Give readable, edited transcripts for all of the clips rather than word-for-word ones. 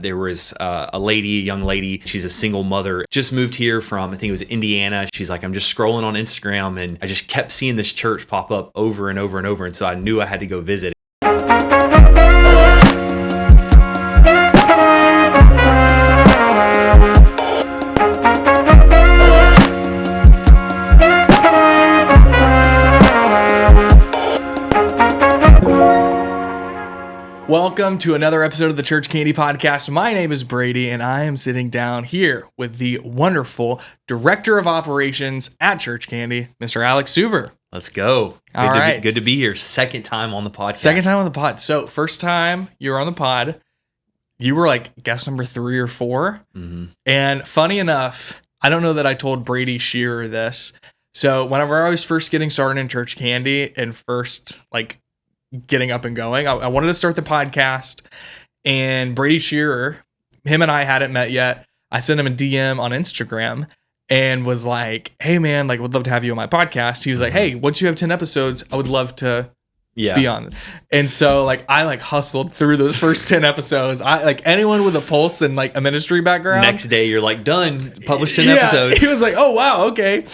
There was a young lady. She's a single mother, just moved here from, I think it was Indiana. She's like, I'm just scrolling on Instagram and I just kept seeing this church pop up over and over and over. And so I knew I had to go visit. Welcome to another episode of the Church Candy Podcast. My name is Brady, and I am sitting down here with the wonderful Director of Operations at Church Candy, Mr. Alex Suber. Let's go. Good to be here. Second time on the podcast. Second time on the pod. So first time you were on the pod, you were like guest number 3 or 4. Mm-hmm. And funny enough, I don't know that I told Brady Shearer this. So whenever I was first getting started in Church Candy and first getting up and going, I wanted to start the podcast, and Brady Shearer, him and I hadn't met yet. I sent him a DM on Instagram and was like, hey man, would love to have you on my podcast. He was like, hey, once you have 10 episodes, I would love to be on. And so I hustled through those first 10 episodes. I anyone with a pulse and a ministry background. Next day you're done, published 10 episodes. He was like, oh wow, okay.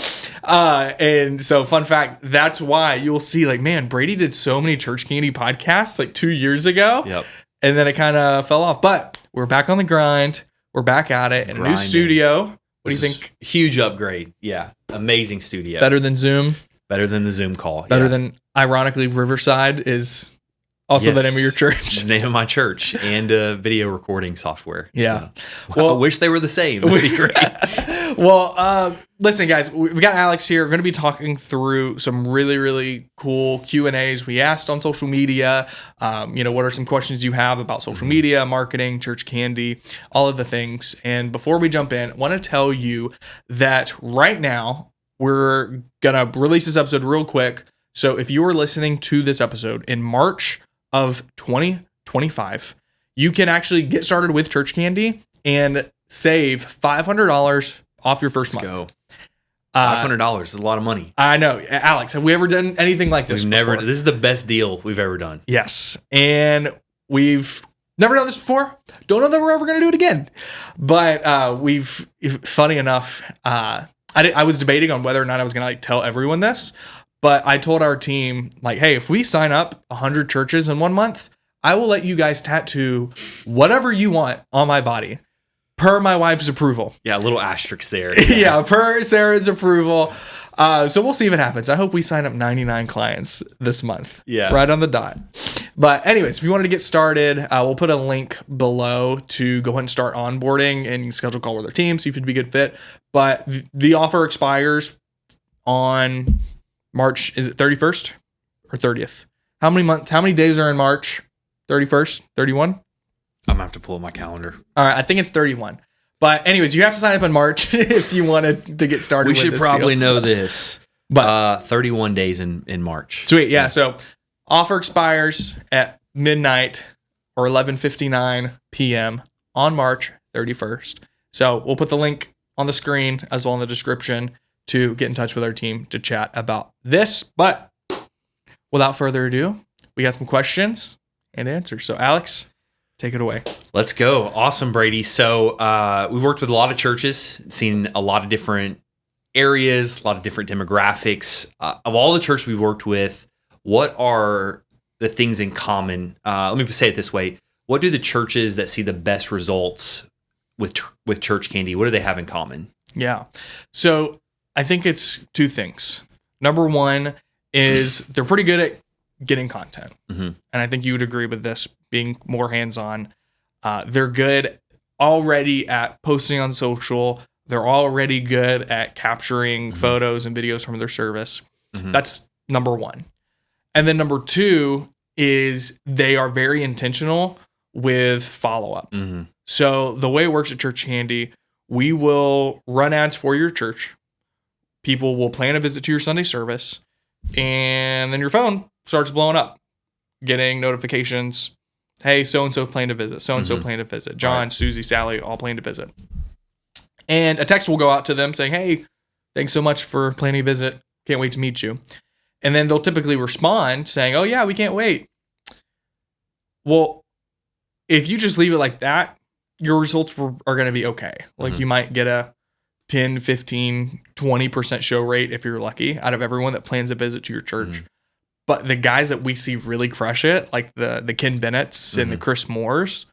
And so fun fact, that's why you'll see man, Brady did so many Church Candy podcasts 2 years ago. Yep. And then it kind of fell off. But we're back on the grind. We're back at it in a new studio. What do you think? Huge upgrade. Yeah. Amazing studio. Better than Zoom. Better than the Zoom call. Better than, ironically, Riverside is also the name of your church. The name of my church and video recording software. Yeah. So, well, I wish they were the same. That'd be great. Well, listen, guys, we got Alex here. We're going to be talking through some really, really cool Q&As we asked on social media. What are some questions you have about social media, marketing, Church Candy, all of the things. And before we jump in, I want to tell you that right now, we're going to release this episode real quick. So if you are listening to this episode in March of 2025, you can actually get started with Church Candy and save $500 off your first month. Go. $500 is a lot of money. I know. Alex, have we ever done anything like this before? This is the best deal we've ever done. Yes. And we've never done this before. Don't know that we're ever going to do it again. But funny enough, I was debating on whether or not I was going to tell everyone this, but I told our team, hey, if we sign up 100 churches in 1 month, I will let you guys tattoo whatever you want on my body, per my wife's approval. Yeah, a little asterisk there. Yeah, per Sarah's approval. So we'll see if it happens. I hope we sign up 99 clients this month. Yeah. Right on the dot. But anyways, if you wanted to get started, we'll put a link below to go ahead and start onboarding and schedule a call with our team, see if you'd be a good fit. But the offer expires on March, is it 31st or 30th? How many days are in March? 31st, 31? I'm going to have to pull up my calendar. All right, I think it's 31. But anyways, you have to sign up in March if you wanted to get started with this. We should probably know this. But 31 days in March. Sweet, yeah. So offer expires at midnight or 11:59 p.m. on March 31st. So we'll put the link on the screen as well in the description to get in touch with our team to chat about this. But without further ado, we got some questions and answers. So Alex, take it away. Let's go. Awesome, Brady. So we've worked with a lot of churches, seen a lot of different areas, a lot of different demographics. Of all the churches we've worked with, what are the things in common? Let me say it this way. What do the churches that see the best results with Church Candy, what do they have in common? Yeah. So I think it's 2 things. Number 1 is they're pretty good at getting content. Mm-hmm. And I think you would agree with this, being more hands-on. They're good already at posting on social. They're already good at capturing photos and videos from their service. Mm-hmm. That's number 1. And then number 2 is they are very intentional with follow-up. Mm-hmm. So the way it works at Church Candy, we will run ads for your church. People will plan a visit to your Sunday service, and then your phone starts blowing up, getting notifications. Hey, so-and-so planned to visit. So-and-so planned to visit. John, Susie, Sally, all planned to visit. And a text will go out to them saying, hey, thanks so much for planning a visit. Can't wait to meet you. And then they'll typically respond saying, oh, yeah, we can't wait. Well, if you just leave it like that, your results are going to be okay. Like you might get a 10, 15, 20% show rate if you're lucky out of everyone that plans a visit to your church. But the guys that we see really crush it, like the Ken Bennett's and the Chris Moores,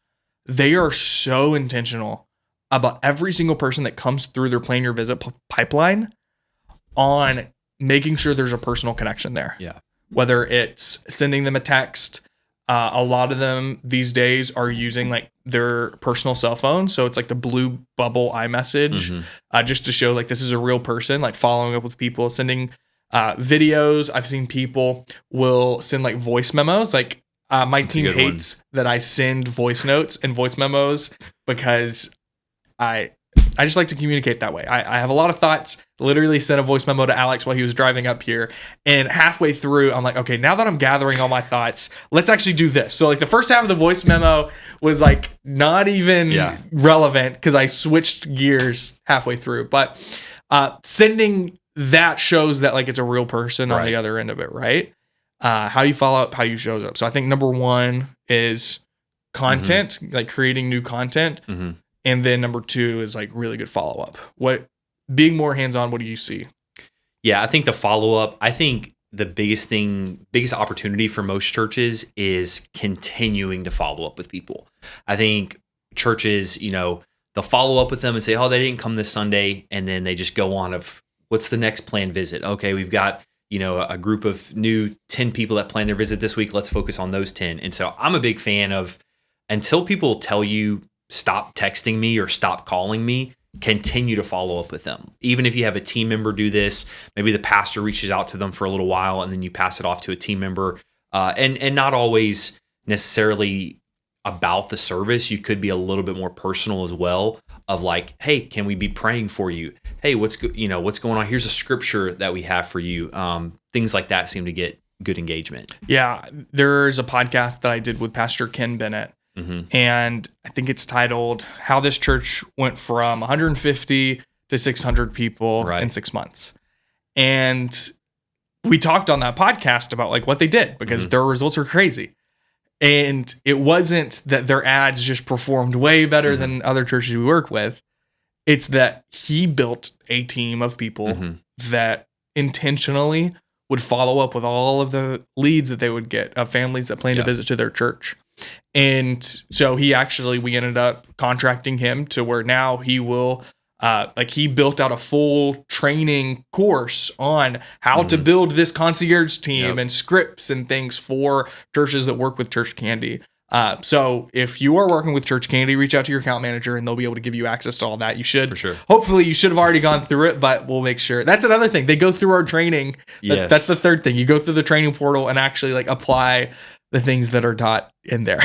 they are so intentional about every single person that comes through their plan your visit pipeline on making sure there's a personal connection there. Yeah. Whether it's sending them a text, a lot of them these days are using like their personal cell phone. So it's like the blue bubble iMessage, just to show like this is a real person, like following up with people, sending videos. I've seen people will send like voice memos. Like my team hates that I send voice notes and voice memos because I just like to communicate that way. I have a lot of thoughts. Literally sent a voice memo to Alex while he was driving up here. And halfway through, I'm like, okay, now that I'm gathering all my thoughts, let's actually do this. So like the first half of the voice memo was like not even relevant because I switched gears halfway through. But sending that shows that like it's a real person on the other end of it, right? How you follow up, how you shows up. So I think number one is content, like creating new content. And then number two is like really good follow up. Being more hands-on, what do you see? Yeah, I think the follow-up, I think the biggest opportunity for most churches is continuing to follow up with people. I think churches, they'll follow up with them and say, oh, they didn't come this Sunday. And then they just go on of what's the next planned visit? Okay, we've got, a group of new 10 people that plan their visit this week. Let's focus on those 10. And so I'm a big fan of until people tell you, stop texting me or stop calling me, continue to follow up with them. Even if you have a team member do this, maybe the pastor reaches out to them for a little while and then you pass it off to a team member. And not always necessarily about the service. You could be a little bit more personal as well of like, hey, can we be praying for you? Hey, what's going on? Here's a scripture that we have for you. Things like that seem to get good engagement. Yeah. There's a podcast that I did with Pastor Ken Bennett. And I think it's titled How This Church Went From 150 to 600 People in 6 months. And we talked on that podcast about like what they did because their results are crazy. And it wasn't that their ads just performed way better than other churches we work with. It's that he built a team of people that intentionally would follow up with all of the leads that they would get of families that planned to visit to their church. And so we ended up contracting him to where now he will, he built out a full training course on how to build this concierge team and scripts and things for churches that work with Church Candy. So if you are working with Church Candy, reach out to your account manager and they'll be able to give you access to all that. You should, for sure. Hopefully you should have already gone through it, but we'll make sure. That's another thing. They go through our training. Yes. That's the third thing. You go through the training portal and actually like apply the things that are taught in there.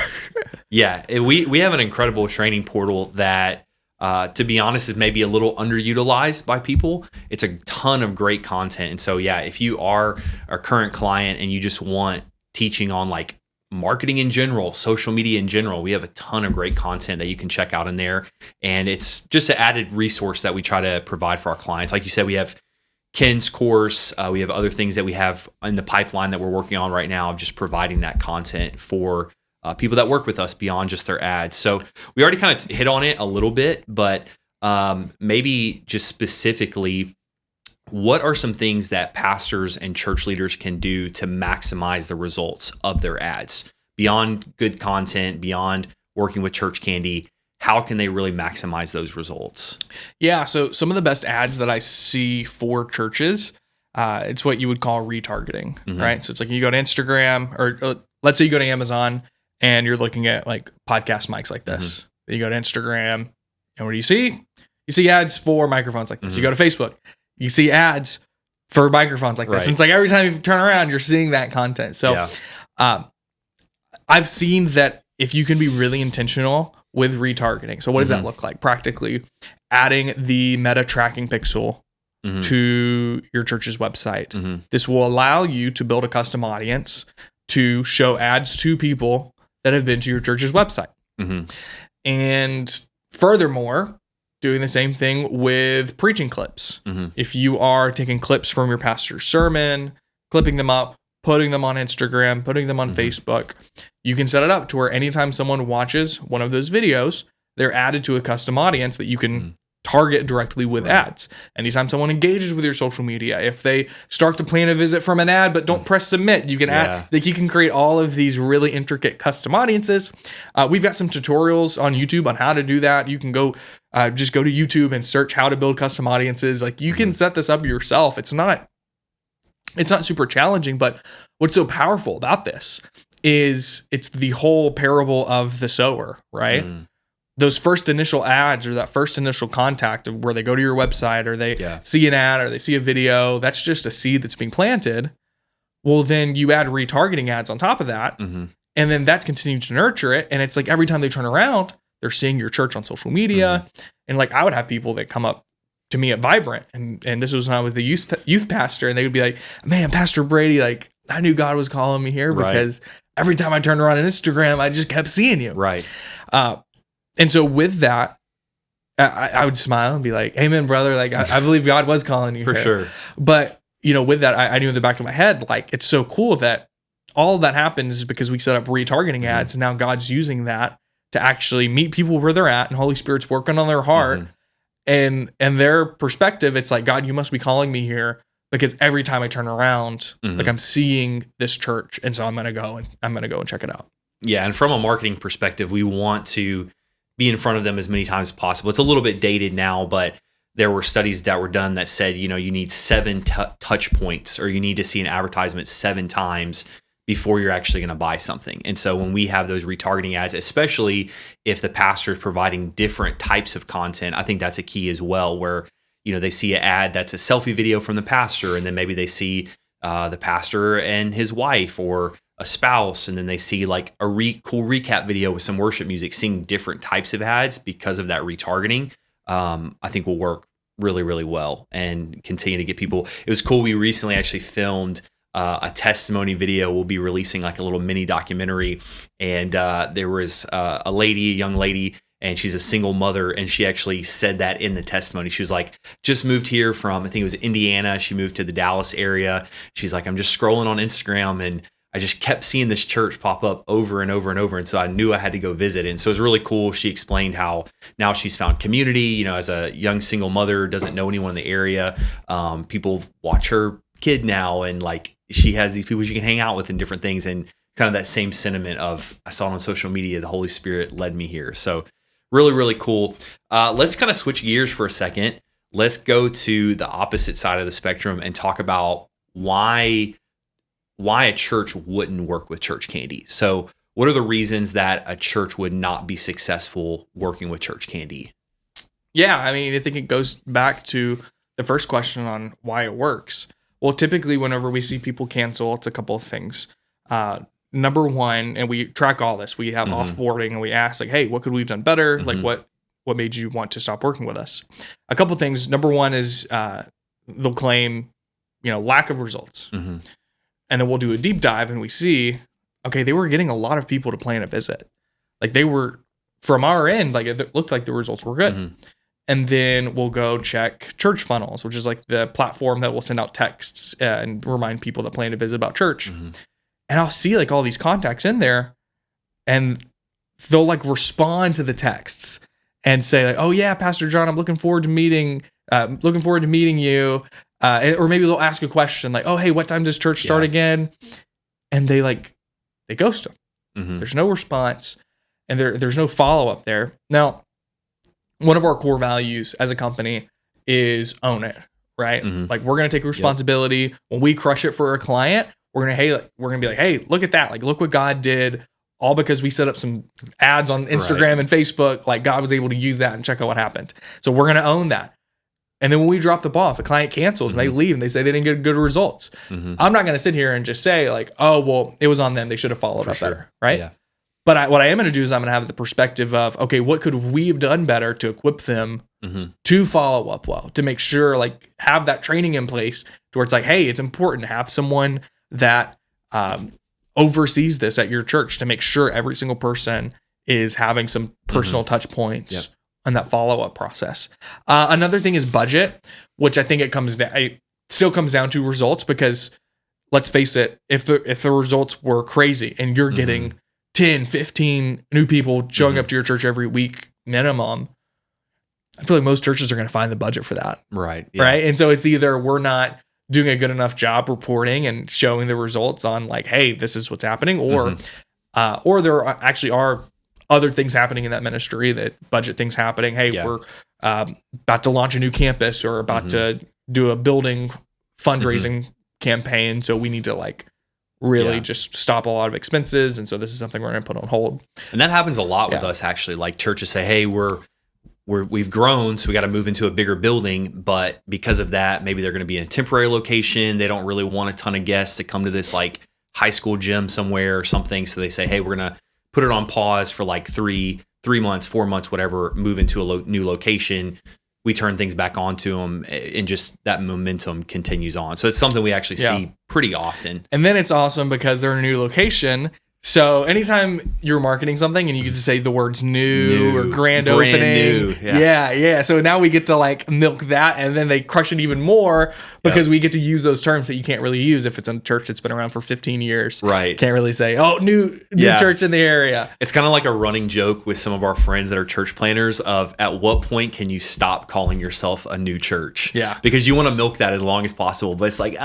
Yeah. We have an incredible training portal that, to be honest, is maybe a little underutilized by people. It's a ton of great content. And so, yeah, if you are a current client and you just want teaching on like marketing in general, social media in general, we have a ton of great content that you can check out in there. And it's just an added resource that we try to provide for our clients. Like you said, we have Ken's course. We have other things that we have in the pipeline that we're working on right now of just providing that content for people that work with us beyond just their ads. So we already kind of hit on it a little bit, but maybe just specifically, what are some things that pastors and church leaders can do to maximize the results of their ads? Beyond good content, beyond working with Church Candy, how can they really maximize those results? Yeah, so some of the best ads that I see for churches, it's what you would call retargeting, right? So it's like you go to Instagram, or let's say you go to Amazon and you're looking at like podcast mics like this. Then you go to Instagram, and what do you see? You see ads for microphones like this. You go to Facebook, you see ads for microphones like this. And it's like every time you turn around, you're seeing that content. So I've seen that if you can be really intentional with retargeting. So what does that look like? Practically adding the meta tracking pixel to your church's website. This will allow you to build a custom audience to show ads to people that have been to your church's website. And furthermore, doing the same thing with preaching clips. If you are taking clips from your pastor's sermon, clipping them up, putting them on Instagram, putting them on Facebook, you can set it up to where anytime someone watches one of those videos, they're added to a custom audience that you can target directly with ads. Anytime someone engages with your social media, if they start to plan a visit from an ad but don't press submit, you can add, like you can create all of these really intricate custom audiences. We've got some tutorials on YouTube on how to do that. You can go just go to YouTube and search how to build custom audiences. Like you can set this up yourself. It's not super challenging, but what's so powerful about this is it's the whole parable of the sower, right? Those first initial ads or that first initial contact of where they go to your website or they see an ad or they see a video, that's just a seed that's being planted. Well, then you add retargeting ads on top of that. And then that's continuing to nurture it. And it's like every time they turn around, they're seeing your church on social media. And like I would have people that come up to me at Vibrant. And this was when I was the youth pastor. And they would be like, man, Pastor Brady, like I knew God was calling me here because every time I turned around on Instagram, I just kept seeing you. And so with that, I would smile and be like, amen, brother. Like, I believe God was calling you for here. sure. But, you know, with that, I knew in the back of my head, like, it's so cool that all of that happens because we set up retargeting ads. And now God's using that to actually meet people where they're at. And Holy Spirit's working on their heart. And their perspective, it's like, God, you must be calling me here because every time I turn around, like I'm seeing this church. And so I'm going to go and check it out. Yeah. And from a marketing perspective, we want to be in front of them as many times as possible. It's a little bit dated now, but there were studies that were done that said, you know, you need 7 touch points or you need to see an advertisement 7 times before you're actually going to buy something. And so when we have those retargeting ads, especially if the pastor is providing different types of content, I think that's a key as well, where, you know, they see an ad that's a selfie video from the pastor, and then maybe they see the pastor and his wife or a spouse, and then they see like a cool recap video with some worship music. Seeing different types of ads because of that retargeting, I think will work really, really well and continue to get people. It was cool. We recently actually filmed a testimony video. We'll be releasing like a little mini documentary, and there was a young lady, and she's a single mother, and she actually said that in the testimony. She was like, just moved here from, I think it was Indiana. She moved to the Dallas area. She's like, I'm just scrolling on Instagram, and I just kept seeing this church pop up over and over and over. And so I knew I had to go visit. And so it was really cool. She explained how now she's found community, you know, as a young single mother, doesn't know anyone in the area. People watch her kid now, and like she has these people she can hang out with and different things. And kind of that same sentiment of, I saw it on social media, the Holy Spirit led me here. So really, really cool. Let's kind of switch gears for a second. Let's go to the opposite side of the spectrum and talk about why a church wouldn't work with church candy. So what are the reasons that a church would not be successful working with church candy? Yeah, I mean, I think it goes back to the first question on why it works. Well, typically whenever we see people cancel, it's a couple of things. Number one, and we track all this, we have offboarding and we ask like, hey, what could we have done better? Like what made you want to stop working with us? A couple of things. Number one is they'll claim, you know, lack of results. And then we'll do a deep dive and we see, okay, they were getting a lot of people to plan a visit. Like they were, from our end, like it looked like the results were good. And then we'll go check church funnels, which is like the platform that will send out texts and remind people that plan to visit about church. And I'll see like all these contacts in there, and they'll like respond to the texts and say like, oh yeah, Pastor John, I'm looking forward to meeting you. Or maybe they'll ask a question like, oh, hey, what time does church start again? And they ghost them. There's no response, and there's no follow-up there. Now, one of our core values as a company is own it, right? Like we're going to take responsibility. When we crush it for a client, we're going to be like, hey, look at that. Like, look what God did, all because we set up some ads on Instagram and Facebook. Like God was able to use that and check out what happened. So we're going to own that. And then when we drop the ball, if a client cancels and they leave and they say they didn't get good results, I'm not going to sit here and just say like, oh, well, it was on them. They should have followed up better. Right. Yeah. But what I am going to do is I'm going to have the perspective of, okay, what could we have done better to equip them to follow up well, to make sure like have that training in place to where it's like, hey, it's important to have someone that oversees this at your church to make sure every single person is having some personal touch points and that follow-up process. Another thing is budget, which I think it still comes down to results, because let's face it, if the results were crazy and you're getting 10, 15 new people showing up to your church every week, minimum, I feel like most churches are going to find the budget for that. Right. Yeah. Right. And so it's either we're not doing a good enough job reporting and showing the results on like, hey, this is what's happening, or there actually are other things happening in that ministry, that budget things happening. Hey, we're about to launch a new campus or about to do a building fundraising campaign. So we need to like really just stop a lot of expenses. And so this is something we're going to put on hold. And that happens a lot with us, actually. Like churches say, hey, we've grown, so we got to move into a bigger building. But because of that, maybe they're going to be in a temporary location. They don't really want a ton of guests to come to this like high school gym somewhere or something. So they say, hey, we're going to put it on pause for like 3 months, 4 months, whatever, move into a new location. We turn things back on to them, and just that momentum continues on. So it's something we actually see pretty often. And then it's awesome because they're in a new location. So anytime you're marketing something and you get to say the words new or grand opening. New. Yeah. So now we get to like milk that, and then they crush it even more because we get to use those terms that you can't really use if it's a church that's been around for 15 years. Right. Can't really say, oh, new church in the area. It's kind of like a running joke with some of our friends that are church planners of at what point can you stop calling yourself a new church? Yeah. Because you want to milk that as long as possible. But it's like,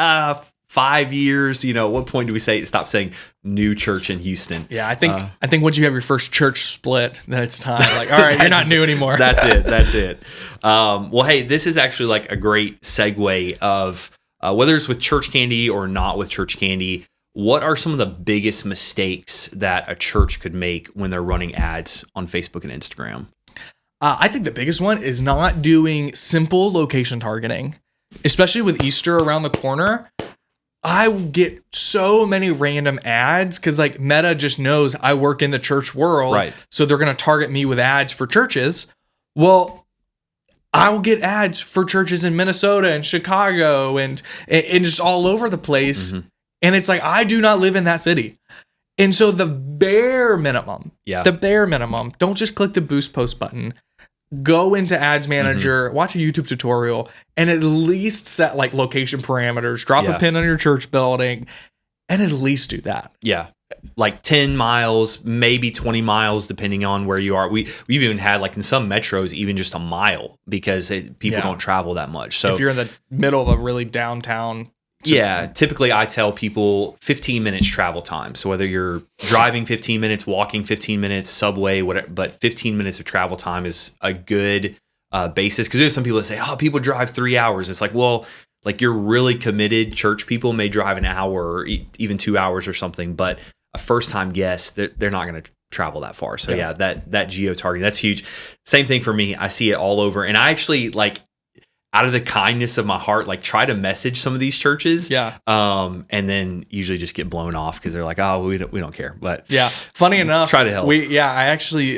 5 years, at what point do we stop saying new church in Houston? Yeah, I think once you have your first church split, then it's time. Like, all right, you're not new anymore. That's it. Well, hey, this is actually like a great segue of whether it's with church candy or not with church candy. What are some of the biggest mistakes that a church could make when they're running ads on Facebook and Instagram? I think the biggest one is not doing simple location targeting, especially with Easter around the corner. I get so many random ads because like Meta just knows I work in the church world. Right. So they're going to target me with ads for churches. Well, I will get ads for churches in Minnesota and Chicago and just all over the place. Mm-hmm. And it's like, I do not live in that city. And so the bare minimum, don't just click the boost post button. Go into Ads Manager, watch a YouTube tutorial, and at least set like location parameters, drop a pin on your church building, and at least do that. Yeah. Like 10 miles, maybe 20 miles, depending on where you are. We've even had like in some metros, even just a mile because people don't travel that much. So if you're in the middle of a really downtown. Typically I tell people 15 minutes travel time. So whether you're driving 15 minutes, walking 15 minutes, subway, whatever, but 15 minutes of travel time is a good basis. Because we have some people that say, oh, people drive 3 hours. It's like, well, like you're really committed. Church people may drive an hour or even 2 hours or something, but a first-time guest, they're not going to travel that far. So that geo-targeting, that's huge. Same thing for me. I see it all over. And I actually like, out of the kindness of my heart, like try to message some of these churches. Yeah. And then usually just get blown off because they're like, oh, we don't care. But funny enough, try to help. I actually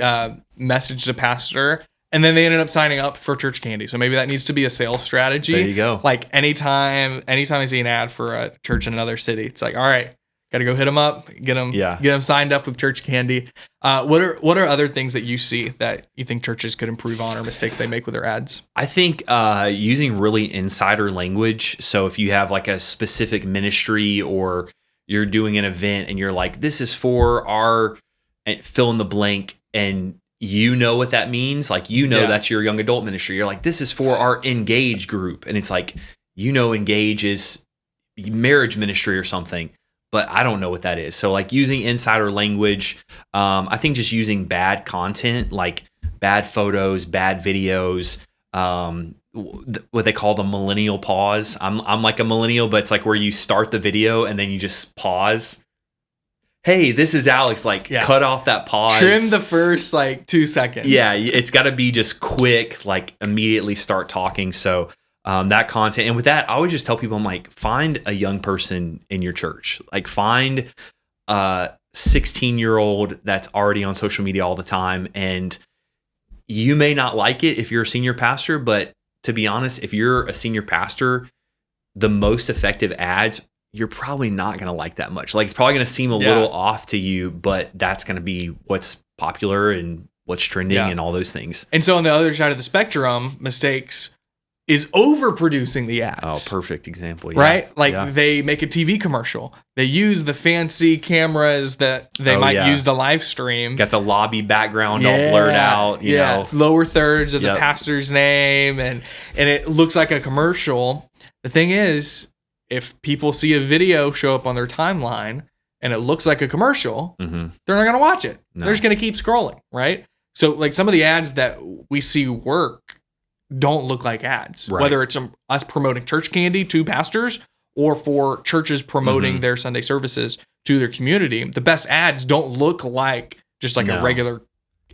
messaged a pastor and then they ended up signing up for church candy. So maybe that needs to be a sales strategy. There you go. Like anytime I see an ad for a church in another city, it's like, all right, got to go hit them up, get them signed up with church candy. What are other things that you see that you think churches could improve on or mistakes they make with their ads? I think using really insider language. So if you have like a specific ministry or you're doing an event and you're like, this is for our fill in the blank, and you know what that means. Like, that's your young adult ministry. You're like, this is for our Engage group. And it's like, Engage is marriage ministry or something. But I don't know what that is. So like using insider language, I think just using bad content, like bad photos, bad videos, what they call the millennial pause. I'm like a millennial, but it's like where you start the video and then you just pause. Hey, this is Alex. Like cut off that pause. Trim the first like 2 seconds. Yeah, it's got to be just quick, like immediately start talking. So that content. And with that, I always just tell people, I'm like, find a young person in your church. Like find a 16-year-old that's already on social media all the time. And you may not like it if you're a senior pastor, but to be honest, if you're a senior pastor, the most effective ads, you're probably not going to like that much. Like it's probably going to seem a little off to you, but that's going to be what's popular and what's trending and all those things. And so on the other side of the spectrum, mistakes, is overproducing the Oh, ads. perfect example. Yeah. Right? Like Yeah. they make a TV commercial. They use the fancy cameras that they might use to live stream. Got the lobby background all blurred out, you know. Lower thirds of the Yep. pastor's name and it looks like a commercial. The thing is, if people see a video show up on their timeline and it looks like a commercial, they're not going to watch it. No. They're just going to keep scrolling, right? So like some of the ads that we see work don't look like ads, Right. whether it's us promoting church candy to pastors or for churches promoting their Sunday services to their community. The best ads don't look like just like a regular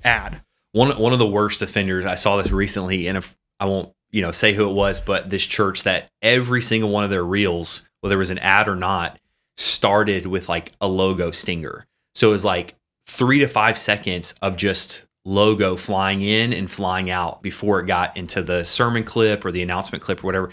ad. One of the worst offenders, I saw this recently, and if I won't, say who it was, but this church that every single one of their reels, whether it was an ad or not, started with like a logo stinger. So it was like 3 to 5 seconds of just logo flying in and flying out before it got into the sermon clip or the announcement clip or whatever.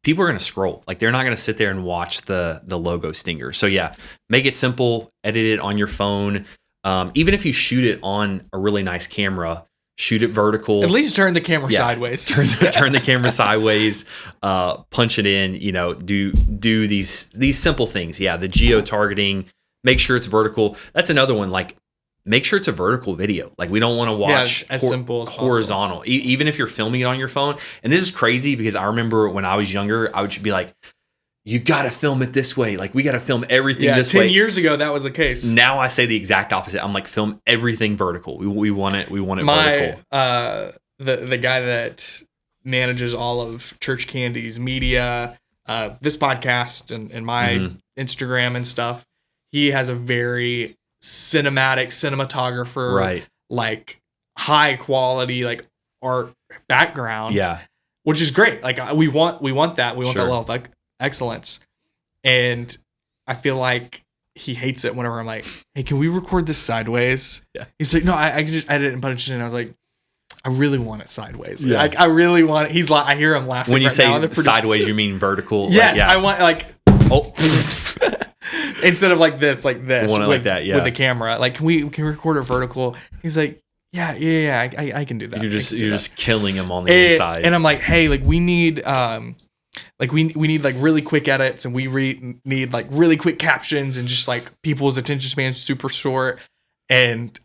People are going to scroll. Like they're not going to sit there and watch the logo stinger. So yeah, make it simple, edit it on your phone. Even if you shoot it on a really nice camera, shoot it vertical. At least turn the camera sideways. Turn the camera sideways, punch it in, do these simple things. Yeah, the geo-targeting, make sure it's vertical. That's another one, like make sure it's a vertical video. Like we don't want to watch as simple as horizontal. possible. Even if you're filming it on your phone. And this is crazy because I remember when I was younger, I would be like, you got to film it this way. Like we got to film everything this way. 10 years ago, that was the case. Now I say the exact opposite. I'm like, film everything vertical. We want it vertical. The guy that manages all of Church Candy's media, this podcast and my Instagram and stuff, he has a very cinematographer, right? Like high quality, like art background. Yeah. Which is great. Like we want that. We want that level of like excellence. And I feel like he hates it whenever I'm like, hey, can we record this sideways? Yeah. He's like, no, I just edit and punch it in. I was like, I really want it sideways. Yeah. Like I really want it. He's like, I hear him laughing. When you say now. sideways, you mean vertical? Yes, like, yeah. I want like instead of like this with that, with the camera. Like, can we record it vertical? He's like, yeah, I can do that. You're just killing him on the inside. And I'm like, hey, like we need we need like really quick edits, and we need like really quick captions, and just like people's attention span super short. And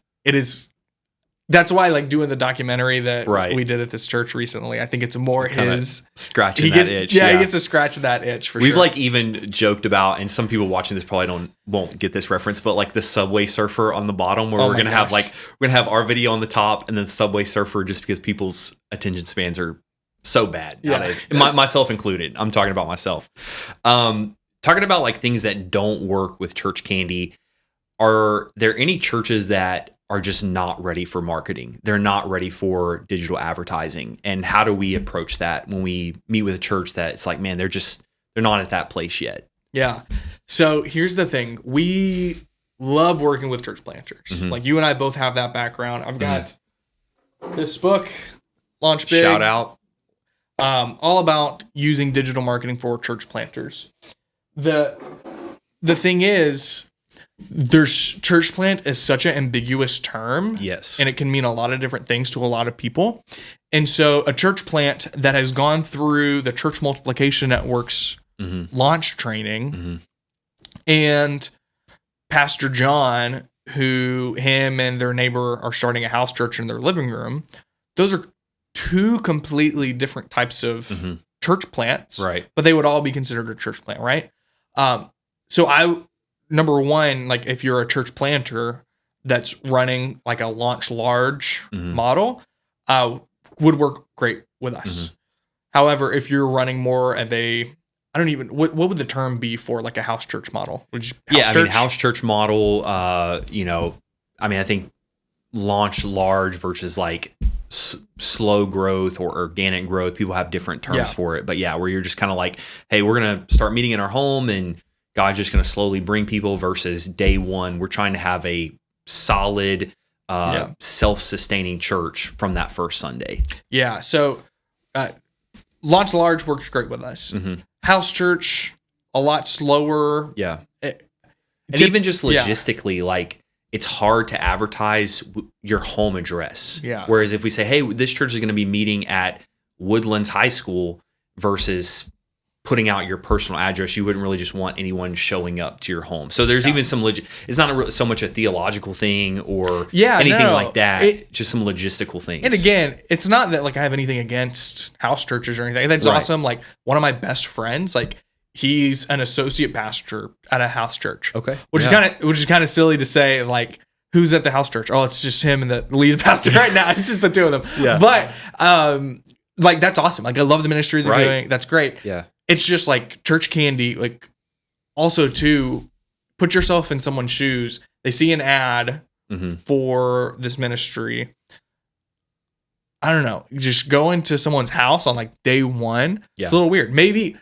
that's why like doing the documentary that we did at this church recently, I think it's more his scratching that itch. Yeah, he gets to scratch that itch for sure. We've like even joked about, and some people watching this probably won't get this reference, but like the Subway Surfer on the bottom, where we're gonna have our video on the top, and then Subway Surfer, just because people's attention spans are so bad nowadays, myself included. I'm talking about myself. Talking about like things that don't work with church candy. Are there any churches that are just not ready for marketing? They're not ready for digital advertising. And how do we approach that when we meet with a church that it's like, man, they're not at that place yet? Yeah. So here's the thing. We love working with church planters. Mm-hmm. Like you and I both have that background. I've got this book, Launch Big. Shout out. All about using digital marketing for church planters. The thing is, church plant is such an ambiguous term. Yes. And it can mean a lot of different things to a lot of people. And so a church plant that has gone through the Church Multiplication Network's launch training, and Pastor John, who him and their neighbor are starting a house church in their living room, those are two completely different types of church plants. Right. But they would all be considered a church plant, right? Number one, like if you're a church planter that's running like a launch large model, would work great with us. However, if you're running more of what would the term be for like a house church model? House church model, I think launch large versus like slow growth or organic growth. People have different terms for it. But yeah, where you're just kind of like, hey, we're going to start meeting in our home and God's just going to slowly bring people, versus day one, we're trying to have a solid, self-sustaining church from that first Sunday. Yeah. So launch large works great with us. House church, a lot slower. Yeah. And even just logistically, like it's hard to advertise your home address. Yeah. Whereas if we say, hey, this church is going to be meeting at Woodlands High School versus putting out your personal address. You wouldn't really just want anyone showing up to your home. So there's even some it's not so much a theological thing or anything like that. Just some logistical things. And again, it's not that like I have anything against house churches or anything. That's awesome. Like one of my best friends, like he's an associate pastor at a house church. Okay. Which is kind of silly to say, like, who's at the house church? Oh, it's just him and the lead pastor right now. It's just the two of them. Yeah. But like that's awesome. Like I love the ministry they're doing. That's great. Yeah. It's just like church candy. Like also too, put yourself in someone's shoes. They see an ad for this ministry. I don't know. Just go into someone's house on like day one. Yeah. It's a little weird. Maybe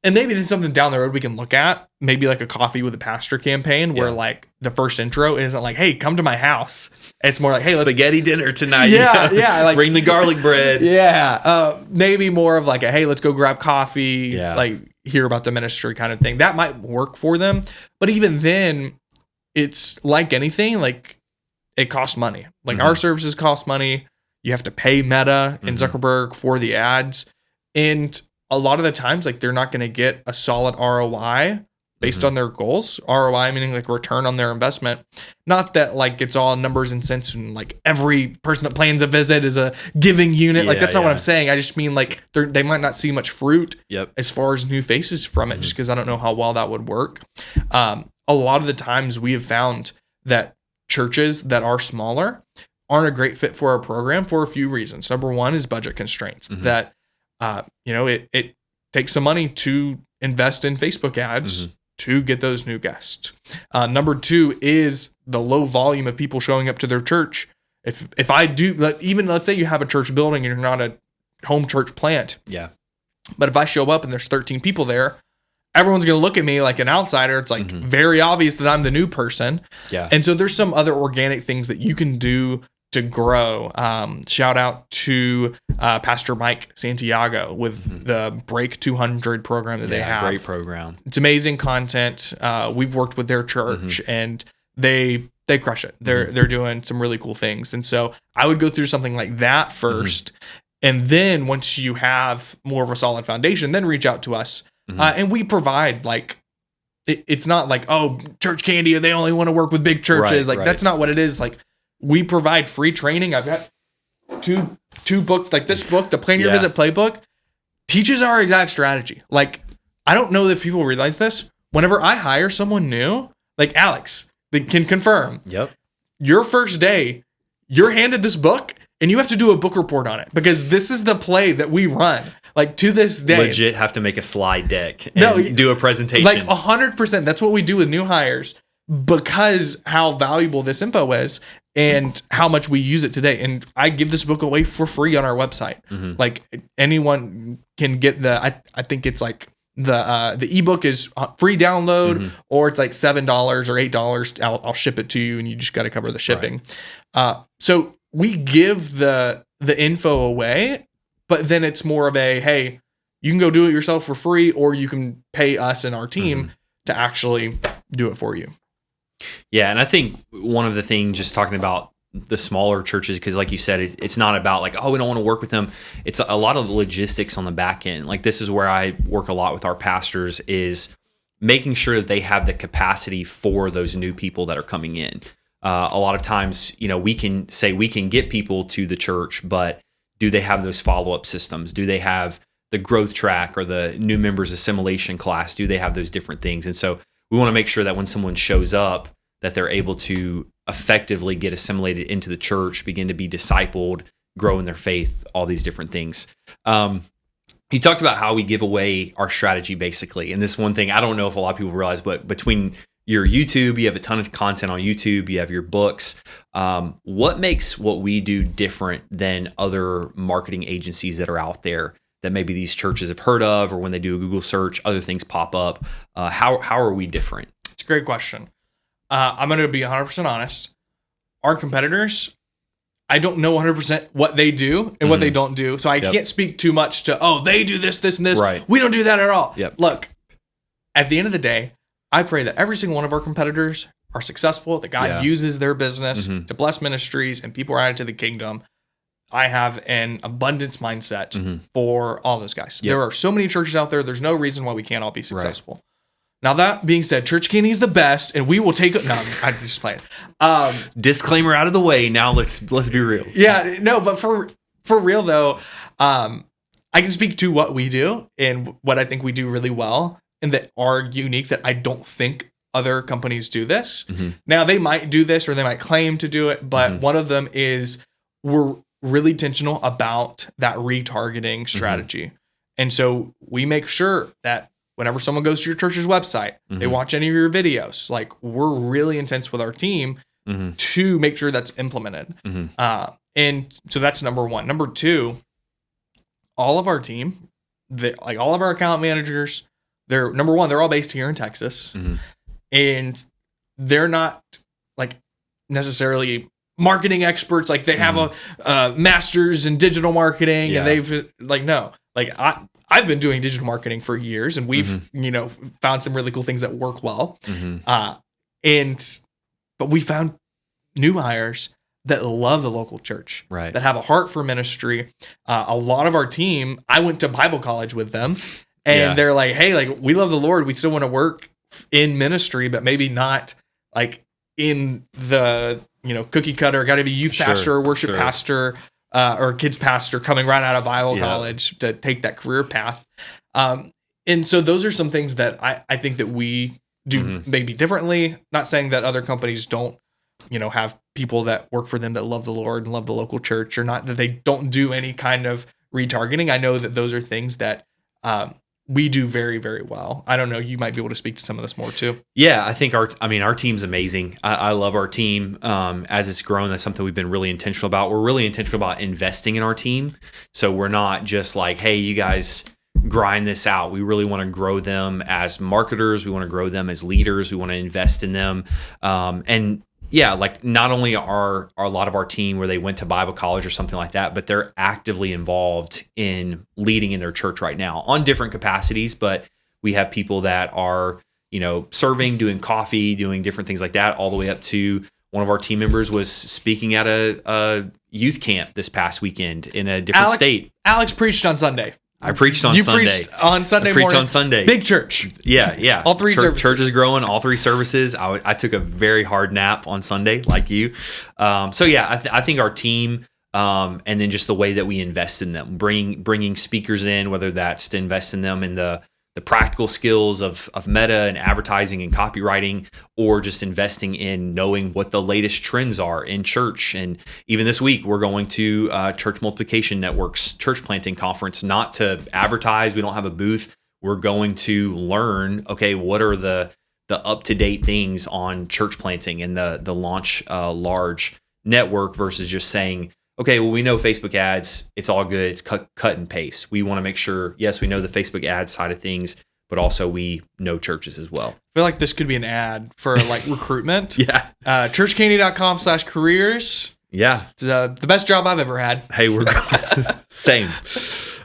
this is something down the road we can look at. Maybe like a coffee with a pastor campaign where like the first intro isn't like, hey, come to my house. It's more like, hey, spaghetti dinner tonight. Yeah, yeah. Like bring the garlic bread. Yeah. Maybe more of like a, hey, let's go grab coffee. Yeah. Like hear about the ministry kind of thing. That might work for them. But even then, it's like anything, like it costs money. Like our services cost money. You have to pay Meta and Zuckerberg for the ads. And a lot of the times, like they're not going to get a solid ROI based on their goals. ROI meaning like return on their investment. Not that like it's all numbers and cents and like every person that plans a visit is a giving unit. Like that's not what I'm saying. I just mean like they might not see much fruit as far as new faces from it, just because I don't know how well that would work. A lot of the times we have found that churches that are smaller aren't a great fit for our program for a few reasons. Number one is budget constraints. That it takes some money to invest in Facebook ads to get those new guests. Number two is the low volume of people showing up to their church. If I do, let's say you have a church building and you're not a home church plant. Yeah. But if I show up and there's 13 people there, everyone's going to look at me like an outsider. It's like very obvious that I'm the new person. Yeah. And so there's some other organic things that you can do to grow. Shout out to Pastor Mike Santiago with the Break 200 program that they have. Great program. It's amazing content. We've worked with their church and they crush it. They're doing some really cool things. And so I would go through something like that first. And then once you have more of a solid foundation, then reach out to us. And we provide like, it's not like, oh, church candy, they only want to work with big churches. That's not what it is. Like, we provide free training. I've got two books, like this book, the Plan Your Visit Playbook, teaches our exact strategy. Like, I don't know if people realize this. Whenever I hire someone new, like Alex, they can confirm. Yep. Your first day, you're handed this book and you have to do a book report on it because this is the play that we run. Like to this day. Legit have to make a slide deck and do a presentation. Like 100%. That's what we do with new hires because how valuable this info is and how much we use it today. And I give this book away for free on our website. Like anyone can get I think it's like the ebook is free download or it's like $7 or $8. I'll ship it to you and you just got to cover the shipping. So we give the info away, but then it's more of a, hey, you can go do it yourself for free or you can pay us and our team to actually do it for you. Yeah, and I think one of the things, just talking about the smaller churches, because like you said, it's not about like, oh, we don't want to work with them. It's a lot of the logistics on the back end. Like this is where I work a lot with our pastors is making sure that they have the capacity for those new people that are coming in. A lot of times, we can say we can get people to the church, but do they have those follow-up systems? Do they have the growth track or the new members assimilation class? Do they have those different things? And so we want to make sure that when someone shows up, that they're able to effectively get assimilated into the church, begin to be discipled, grow in their faith, all these different things. You talked about how we give away our strategy, basically. And this one thing, I don't know if a lot of people realize, but between your YouTube, you have a ton of content on YouTube, you have your books. What makes what we do different than other marketing agencies that are out there that maybe these churches have heard of, or when they do a Google search, other things pop up? How are we different? It's a great question. I'm going to be 100% honest. Our competitors, I don't know 100% what they do and what they don't do. So I can't speak too much to, oh, they do this, this, and this. Right. We don't do that at all. Yep. Look, at the end of the day, I pray that every single one of our competitors are successful, that God uses their business to bless ministries and people are added to the kingdom. I have an abundance mindset for all those guys. Yep. There are so many churches out there. There's no reason why we can't all be successful. Right. Now, that being said, Church Candy is the best, and we will take it. No, I'm just playing. Disclaimer out of the way. Now let's be real. Yeah, no, but for real though, I can speak to what we do and what I think we do really well and that are unique that I don't think other companies do this. Now, they might do this or they might claim to do it, but one of them is we're really intentional about that retargeting strategy. And so we make sure that whenever someone goes to your church's website, they watch any of your videos, like we're really intense with our team to make sure that's implemented. And so that's number one. Number two, all of our team, like all of our account managers, they're number one, they're all based here in Texas. And they're not like necessarily marketing experts. Like they have a master's in digital marketing and they've like, no, like I've been doing digital marketing for years and we've, found some really cool things that work well. But we found new hires that love the local church, right? That have a heart for ministry. A lot of our team, I went to Bible college with them and they're like, hey, like we love the Lord. We still want to work in ministry, but maybe not like in the, cookie cutter, got to be youth pastor or worship pastor or kids pastor coming right out of Bible college to take that career path. And so those are some things that I think that we do maybe differently. Not saying that other companies don't, have people that work for them that love the Lord and love the local church, or not that they don't do any kind of retargeting. I know that those are things that we do very, very well. I don't know. You might be able to speak to some of this more too. Yeah, I think our team's amazing. I love our team. As it's grown, that's something we've been really intentional about. We're really intentional about investing in our team. So we're not just like, hey, you guys grind this out. We really want to grow them as marketers. We want to grow them as leaders. We want to invest in them. And yeah, like not only are a lot of our team where they went to Bible college or something like that, but they're actively involved in leading in their church right now on different capacities. But we have people that are, serving, doing coffee, doing different things like that, all the way up to one of our team members was speaking at a youth camp this past weekend in a different state. Alex preached on Sunday. I preached on Sunday. Preached on Sunday morning. On Sunday. Big church. Yeah. All three services. Church is growing, all three services. I took a very hard nap on Sunday, like you. So yeah, I think our team, and then just the way that we invest in them, bringing speakers in, whether that's to invest in them in the practical skills of meta and advertising and copywriting, or just investing in knowing what the latest trends are in church. And even this week, we're going to Church Multiplication Network's church planting conference, not to advertise. We don't have a booth. We're going to learn, okay, what are the up-to-date things on church planting and the launch large network versus just saying, okay, well, we know Facebook ads, it's all good. It's cut and paste. We want to make sure, yes, we know the Facebook ad side of things, but also we know churches as well. I feel like this could be an ad for like recruitment. churchcandy.com/careers. Yeah. It's the best job I've ever had. Hey, we're same.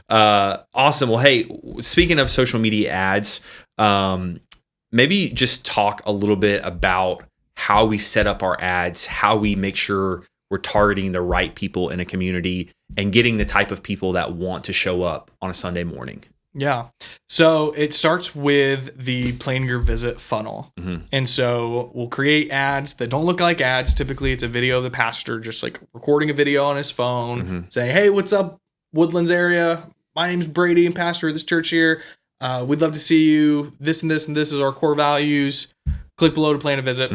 Awesome. Well, hey, speaking of social media ads, maybe just talk a little bit about how we set up our ads, how we make sure we're targeting the right people in a community and getting the type of people that want to show up on a Sunday morning. Yeah. So it starts with the plan your visit funnel. And so we'll create ads that don't look like ads. Typically it's a video of the pastor just like recording a video on his phone saying, hey, what's up, Woodlands area? My name's Brady and pastor of this church here. We'd love to see you. This and this and this is our core values. Click below to plan a visit.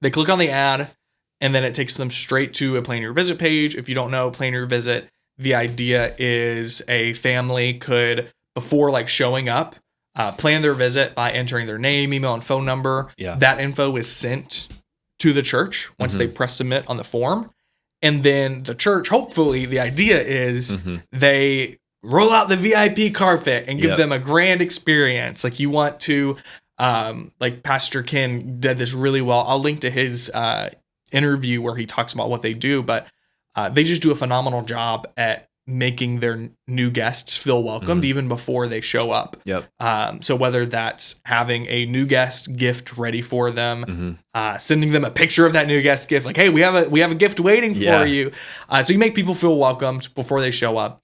They click on the ad, and then it takes them straight to a plan your visit page. If you don't know plan your visit, the idea is a family could, before like showing up, plan their visit by entering their name, email, and phone number. That info is sent to the church once they press submit on the form. And then the church, hopefully, the idea is they roll out the VIP carpet and give them a grand experience. Like you want to, like Pastor Ken did this really well. I'll link to his interview where he talks about what they do, but they just do a phenomenal job at making their new guests feel welcomed even before they show up. Yep. So whether that's having a new guest gift ready for them, sending them a picture of that new guest gift, like, hey, we have a gift waiting for you. So you make people feel welcomed before they show up.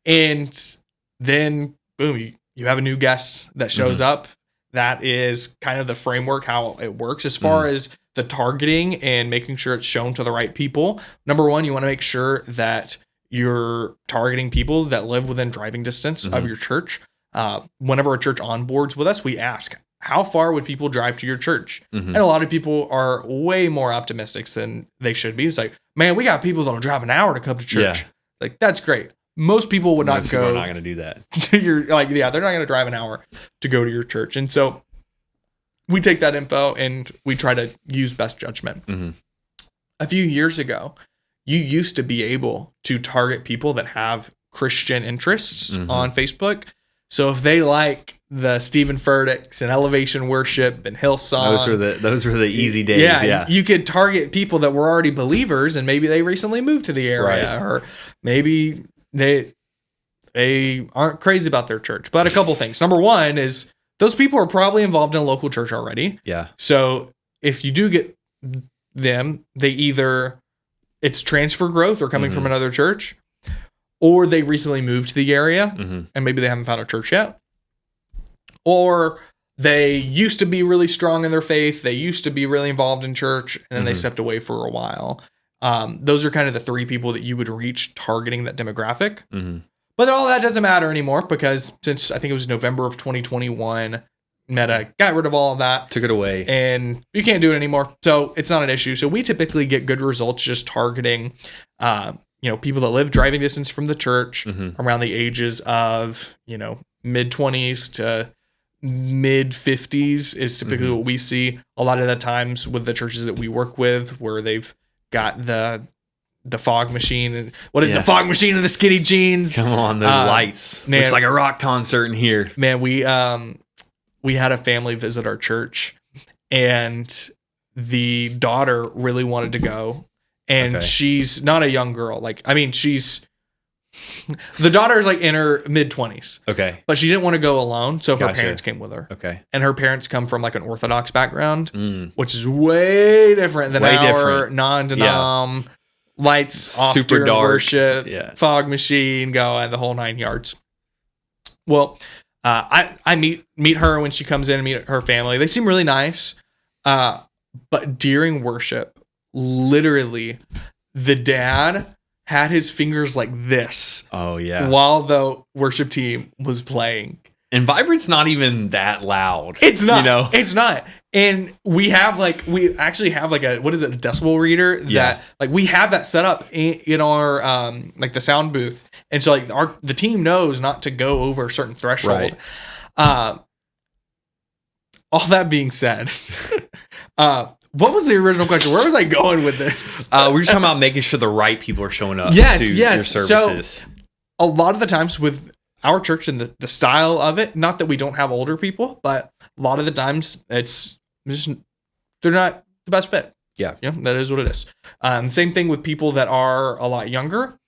And then boom, you have a new guest that shows up. That is kind of the framework how it works as far as the targeting and making sure it's shown to the right people. Number one, you want to make sure that you're targeting people that live within driving distance of your church. Whenever a church onboards with us, we ask, how far would people drive to your church? And a lot of people are way more optimistic than they should be. It's like, man, we got people that'll drive an hour to come to church. Like, that's great. Most people would not go. People are not going to do that. To your, like, yeah, they're not going to drive an hour to go to your church. And so we take that info and we try to use best judgment. A few years ago, you used to be able to target people that have Christian interests on Facebook. So if they like the Stephen Furtick's and Elevation Worship and Hillsong, those were the easy days. Yeah, you could target people that were already believers and maybe they recently moved to the area, or maybe they aren't crazy about their church. But a couple things. Number one is those people are probably involved in a local church already. Yeah. So if you do get them, they either it's transfer growth or coming from another church, or they recently moved to the area and maybe they haven't found a church yet, or they used to be really strong in their faith. They used to be really involved in church and then they stepped away for a while. Those are kind of the three people that you would reach targeting that demographic. But all that doesn't matter anymore because since I think it was November of 2021, Meta got rid of all of that. Took it away. And you can't do it anymore. So it's not an issue. So we typically get good results just targeting, people that live driving distance from the church around the ages of, mid-20s to mid-50s is typically what we see a lot of the times with the churches that we work with where they've got the fog machine and the fog machine and the skinny jeans. Come on, those lights. Man, looks like a rock concert in here. Man, we had a family visit our church and the daughter really wanted to go. And she's not a young girl. The daughter is like in her mid-20s. Okay. But she didn't want to go alone. So her parents came with her. Okay. And her parents come from like an Orthodox background, which is way different than our non-denom, lights off super dark worship, fog machine going, the whole 9 yards. Well, I meet her when she comes in and meet her family. They seem really nice. But during worship, literally, the dad had his fingers like this. Oh, yeah. While the worship team was playing. And Vibrant's not even that loud. It's not. It's not. And we actually have a decibel reader that we have that set up in our the sound booth. And so the team knows not to go over a certain threshold. Right. All that being said, what was the original question? Where was I going with this? We're just talking about making sure the right people are showing up to your services. So a lot of the times with our church and the style of it, not that we don't have older people, but a lot of the times it's just they're not the best fit. Yeah. That is what it is. Same thing with people that are a lot younger.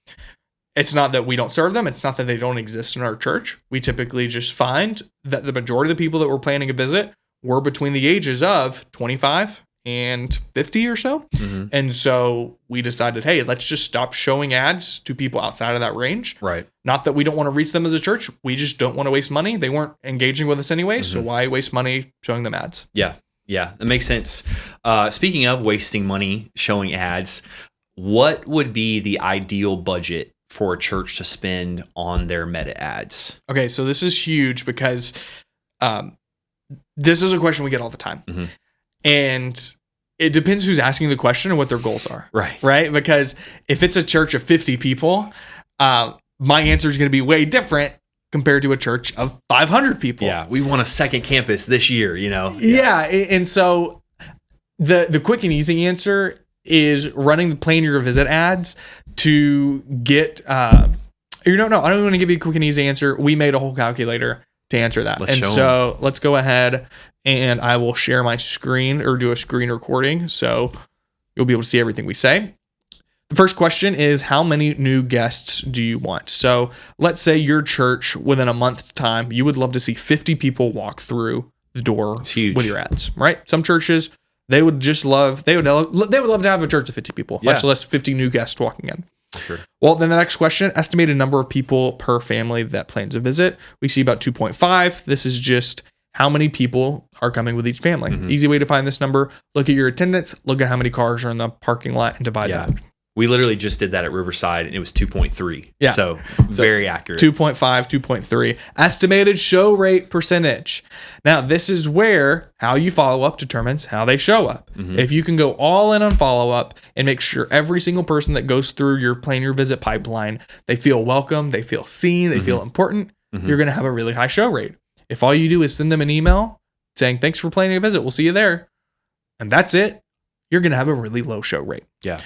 It's not that we don't serve them. It's not that they don't exist in our church. We typically just find that the majority of the people that we're planning a visit were between the ages of 25 and 50 or so. And so we decided, hey, let's just stop showing ads to people outside of that range. Right. Not that we don't want to reach them as a church. We just don't want to waste money. They weren't engaging with us anyway. So why waste money showing them ads? Yeah. Yeah. That makes sense. Speaking of wasting money showing ads, what would be the ideal budget for a church to spend on their meta ads? Okay. So this is huge because this is a question we get all the time. And it depends who's asking the question and what their goals are. Right. Right. Because if it's a church of 50 people, my answer is going to be way different compared to a church of 500 people. Yeah. We want a second campus this year, Yeah. And so the quick and easy answer is running the plan your visit ads to get, no, I don't want to give you a quick and easy answer. We made a whole calculator to answer that. Let's go ahead and I will share my screen or do a screen recording so you'll be able to see everything we say. The first question is, how many new guests do you want? So let's say your church, within a month's time, you would love to see 50 people walk through the door with your ads, right? Some churches, they would love to have a church of 50 people, much less 50 new guests walking in. Sure. Well, then the next question, estimated number of people per family that plans a visit. We see about 2.5. This is just how many people are coming with each family. Easy way to find this number. Look at your attendance, look at how many cars are in the parking lot, and divide that. We literally just did that at Riverside, and it was 2.3. Yeah. So very accurate. 2.5, 2.3. Estimated show rate percentage. Now, this is where how you follow up determines how they show up. If you can go all in on follow up and make sure every single person that goes through your plan your visit pipeline, they feel welcome, they feel seen, they feel important, you're going to have a really high show rate. If all you do is send them an email saying, thanks for planning a visit, we'll see you there, and that's it, you're going to have a really low show rate. Yeah.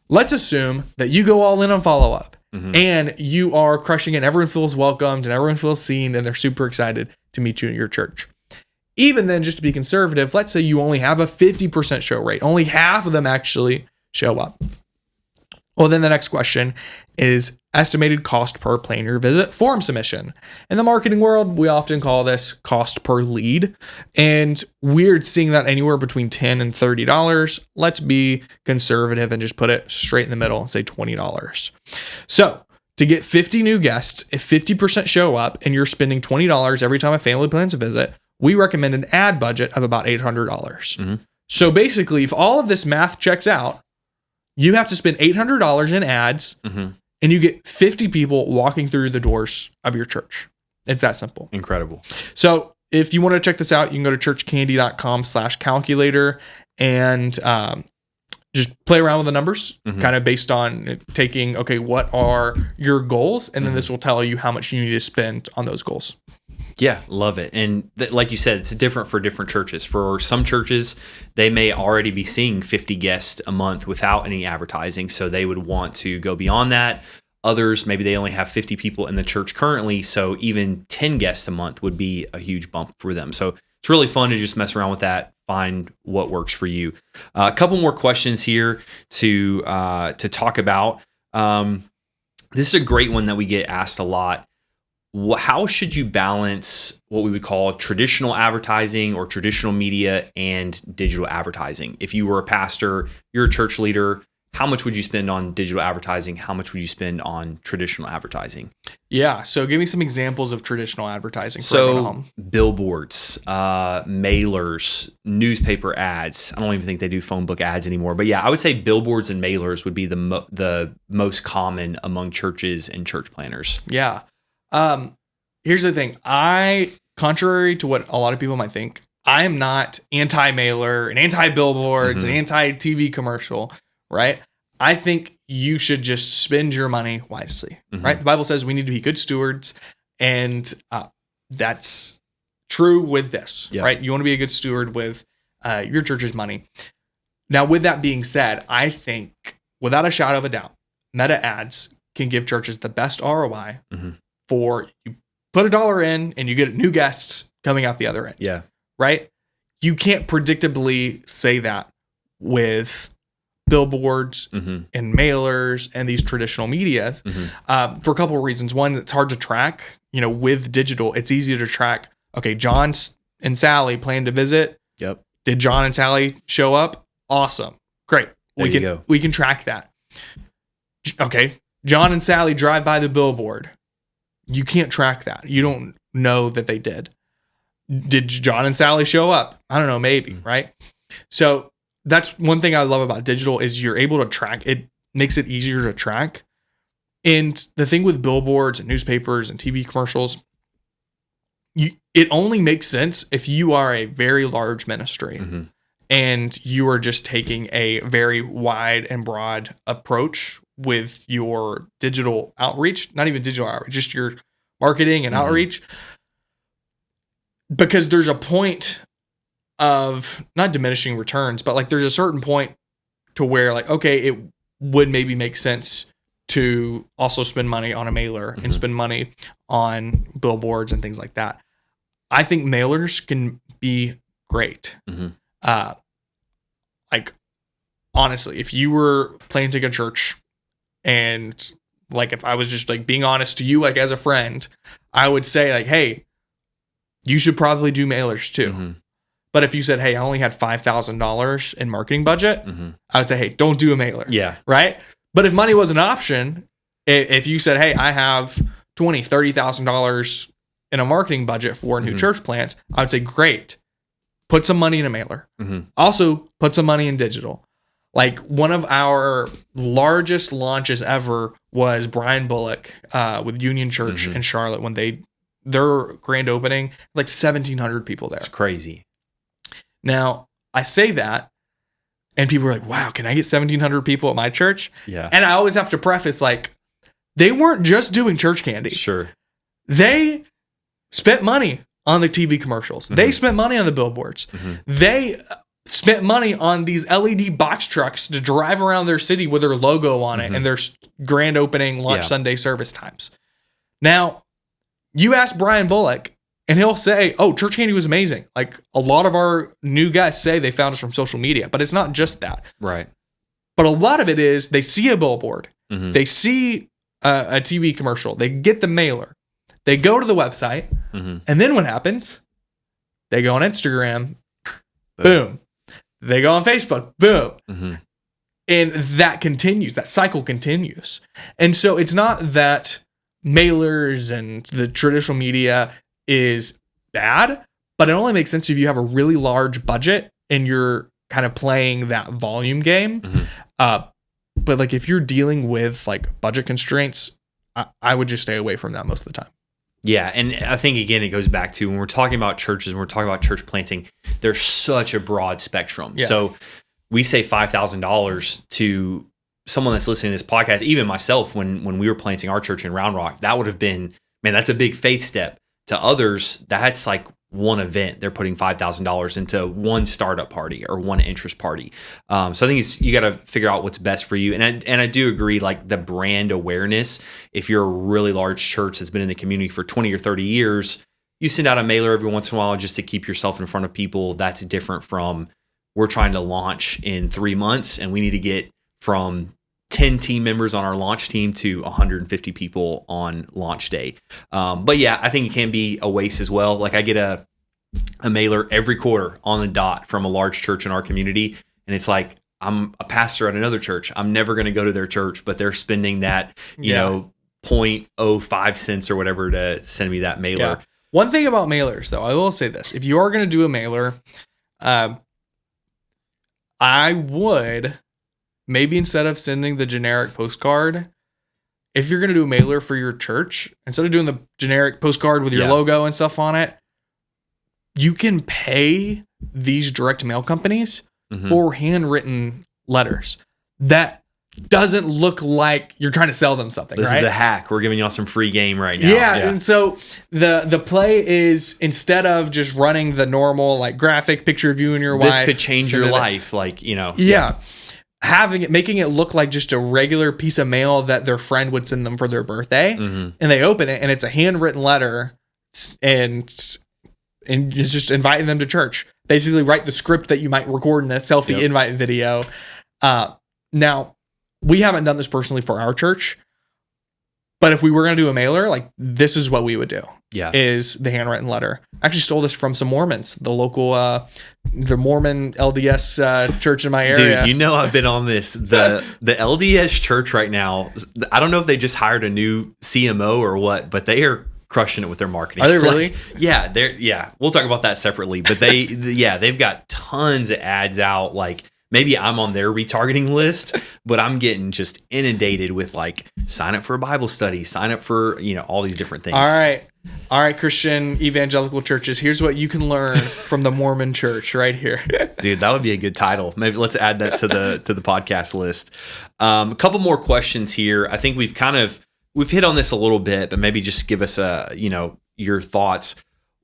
Let's assume that you go all in on follow up and you are crushing it. Everyone feels welcomed and everyone feels seen and they're super excited to meet you at your church. Even then, just to be conservative, let's say you only have a 50% show rate. Only half of them actually show up. Well, then the next question is estimated cost per plan your visit form submission. In the marketing world, we often call this cost per lead. And we're seeing that anywhere between $10 and $30. Let's be conservative and just put it straight in the middle and say $20. So to get 50 new guests, if 50% show up and you're spending $20 every time a family plans a visit, we recommend an ad budget of about $800. So basically, if all of this math checks out, you have to spend $800 in ads and you get 50 people walking through the doors of your church. It's that simple. Incredible. So if you want to check this out, you can go to churchcandy.com/calculator and just play around with the numbers, kind of based on taking, okay, what are your goals? And then this will tell you how much you need to spend on those goals. Yeah, love it. And like you said, it's different for different churches. For some churches, they may already be seeing 50 guests a month without any advertising, so they would want to go beyond that. Others, maybe they only have 50 people in the church currently, so even 10 guests a month would be a huge bump for them. So it's really fun to just mess around with that, find what works for you. A couple more questions here to talk about. This is a great one that we get asked a lot. How should you balance what we would call traditional advertising or traditional media and digital advertising? If you were a pastor, you're a church leader, how much would you spend on digital advertising? How much would you spend on traditional advertising? Yeah. So give me some examples of traditional advertising. So billboards, mailers, newspaper ads. I don't even think they do phone book ads anymore. But yeah, I would say billboards and mailers would be the most common among churches and church planners. Yeah. Here's the thing. Contrary to what a lot of people might think, I am not anti-mailer and anti-billboards and anti-TV commercial, right? I think you should just spend your money wisely, right? The Bible says we need to be good stewards, and that's true with this, right? You want to be a good steward with your church's money. Now, with that being said, I think without a shadow of a doubt, meta ads can give churches the best ROI for you put $1 in and you get new guests coming out the other end. Yeah. Right? You can't predictably say that with billboards and mailers and these traditional media for a couple of reasons. One, it's hard to track. With digital, it's easier to track. Okay, John and Sally plan to visit. Yep. Did John and Sally show up? Awesome. Great. We can track that. Okay. John and Sally drive by the billboard. You can't track that. You don't know that they did. Did John and Sally show up? I don't know, maybe, right? So that's one thing I love about digital is you're able to track. It makes it easier to track. And the thing with billboards and newspapers and TV commercials, it only makes sense if you are a very large ministry and you are just taking a very wide and broad approach with your digital outreach, not even digital outreach, just your marketing and outreach. Because there's a point of not diminishing returns, but like there's a certain point to where like, okay, it would maybe make sense to also spend money on a mailer and spend money on billboards and things like that. I think mailers can be great. Like honestly, if you were planting a church And like, if I was just like being honest to you, like as a friend, I would say like, hey, you should probably do mailers too. Mm-hmm. But if you said, hey, I only had $5,000 in marketing budget, I would say, hey, don't do a mailer. Yeah. Right. But if money was an option, if you said, hey, I have $20,000, $30,000 in a marketing budget for new church plants, I would say, great. Put some money in a mailer. Also, put some money in digital. Like, one of our largest launches ever was Brian Bullock with Union Church in Charlotte when their grand opening, like 1,700 people there. It's crazy. Now, I say that, and people are like, wow, can I get 1,700 people at my church? Yeah. And I always have to preface, like, they weren't just doing church candy. Sure. They spent money on the TV commercials. They spent money on the billboards. They spent money on these LED box trucks to drive around their city with their logo on it and their grand opening launch Sunday service times. Now, you ask Brian Bullock, and he'll say, oh, church candy was amazing. Like, a lot of our new guys say they found us from social media, but it's not just that. Right. But a lot of it is they see a billboard. They see a TV commercial. They get the mailer. They go to the website. And then what happens? They go on Instagram. Boom. They go on Facebook. Boom. And that continues. That cycle continues. And so it's not that mailers and the traditional media is bad, but it only makes sense if you have a really large budget and you're kind of playing that volume game. But like, if you're dealing with like budget constraints, I would just stay away from that most of the time. Yeah. And I think, again, it goes back to when we're talking about churches, when we're talking about church planting, there's such a broad spectrum. Yeah. So we say $5,000 to someone that's listening to this podcast, even myself, when we were planting our church in Round Rock, that would have been, man, that's a big faith step. To others, that's like one event. They're putting $5,000 into one startup party or one interest party. So I think you got to figure out what's best for you. And I do agree, like the brand awareness, if you're a really large church that's been in the community for 20 or 30 years, you send out a mailer every once in a while just to keep yourself in front of people. That's different from, we're trying to launch in 3 months and we need to get from 10 team members on our launch team to 150 people on launch day. But yeah, I think it can be a waste as well. Like, I get a mailer every quarter on the dot from a large church in our community. And it's like, I'm a pastor at another church. I'm never going to go to their church, but they're spending that, you know, 0.05 cents or whatever to send me that mailer. Yeah. One thing about mailers, though, I will say this. If you are going to do a mailer, I would... maybe instead of sending the generic postcard, if you're going to do a mailer for your church, instead of doing the generic postcard with your logo and stuff on it, you can pay these direct mail companies for handwritten letters. That doesn't look like you're trying to sell them something, This right? is a hack. We're giving y'all some free game right now. Yeah, and so the play is, instead of just running the normal like graphic picture of you and your wife. This could change your life, like, you know. Yeah. Making it look like just a regular piece of mail that their friend would send them for their birthday, and they open it and it's a handwritten letter, and it's just inviting them to church. Basically, write the script that you might record in a selfie invite video. Now, we haven't done this personally for our church, but if we were going to do a mailer, like, this is what we would do. Yeah, is the handwritten letter. I actually stole this from some Mormons, the local, the Mormon LDS church in my area. Dude, you know I've been on this. The LDS church right now, I don't know if they just hired a new CMO or what, but they are crushing it with their marketing. Are they really? Yeah. We'll talk about that separately. But they've got tons of ads out. Like, maybe I'm on their retargeting list, but I'm getting just inundated with like, sign up for a Bible study, sign up for, you know, all these different things. All right, Christian evangelical churches, here's what you can learn from the Mormon church right here. Dude, that would be a good title. Maybe let's add that to the podcast list. A couple more questions here. I think we've hit on this a little bit, but maybe just give us your thoughts.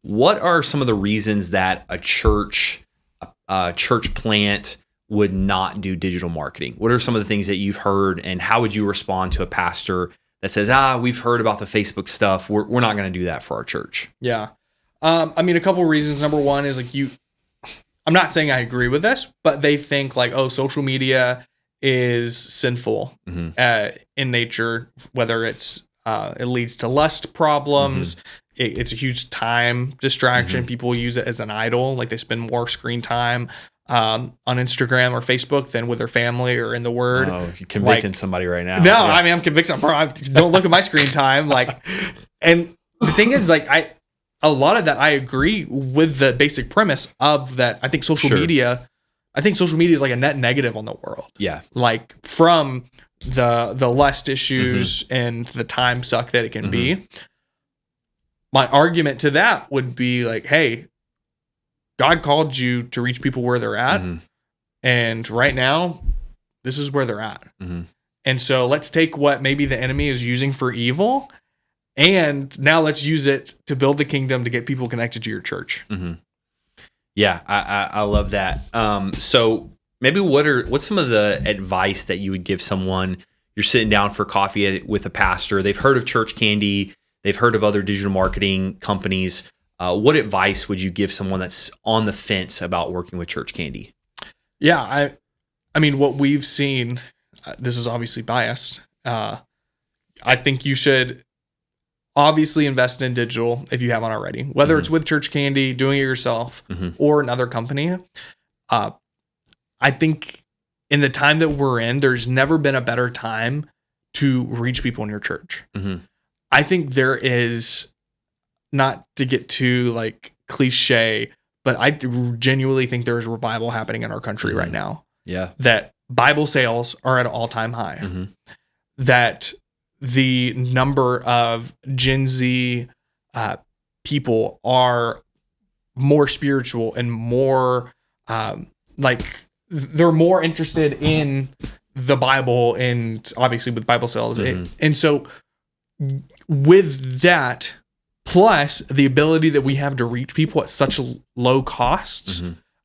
What are some of the reasons that a church plant would not do digital marketing? What are some of the things that you've heard, and how would you respond to a pastor that says, we've heard about the Facebook stuff, we're not going to do that for our church? Yeah. I mean, a couple of reasons. Number one is like, I'm not saying I agree with this, but they think like, social media is sinful in nature, whether it's it leads to lust problems. It's a huge time distraction. People use it as an idol. Like they spend more screen time on Instagram or Facebook than with their family or in the Word. Oh, you're convicting somebody right now. No, I mean, I'm convicted. Don't look at my screen time. And the thing is, a lot of that, I agree with the basic premise of that. I think social media is like a net negative on the world. Yeah. Like from the lust issues and the time suck that it can be. My argument to that would be like, hey, God called you to reach people where they're at. And right now, this is where they're at. And so let's take what maybe the enemy is using for evil, and now let's use it to build the kingdom to get people connected to your church. Yeah, I love that. So maybe what's some of the advice that you would give someone? You're sitting down for coffee with a pastor. They've heard of Church Candy. They've heard of other digital marketing companies. What advice would you give someone that's on the fence about working with Church Candy? Yeah, I mean, what we've seen, this is obviously biased. I think you should obviously invest in digital if you haven't already, whether it's with Church Candy, doing it yourself, or another company. I think in the time that we're in, there's never been a better time to reach people in your church. I think there is, not to get too like cliche, but I genuinely think there is revival happening in our country right now. Yeah. That Bible sales are at an all-time high. That the number of Gen Z people are more spiritual and more they're more interested in the Bible, and obviously with Bible sales. And so with that, plus the ability that we have to reach people at such low costs,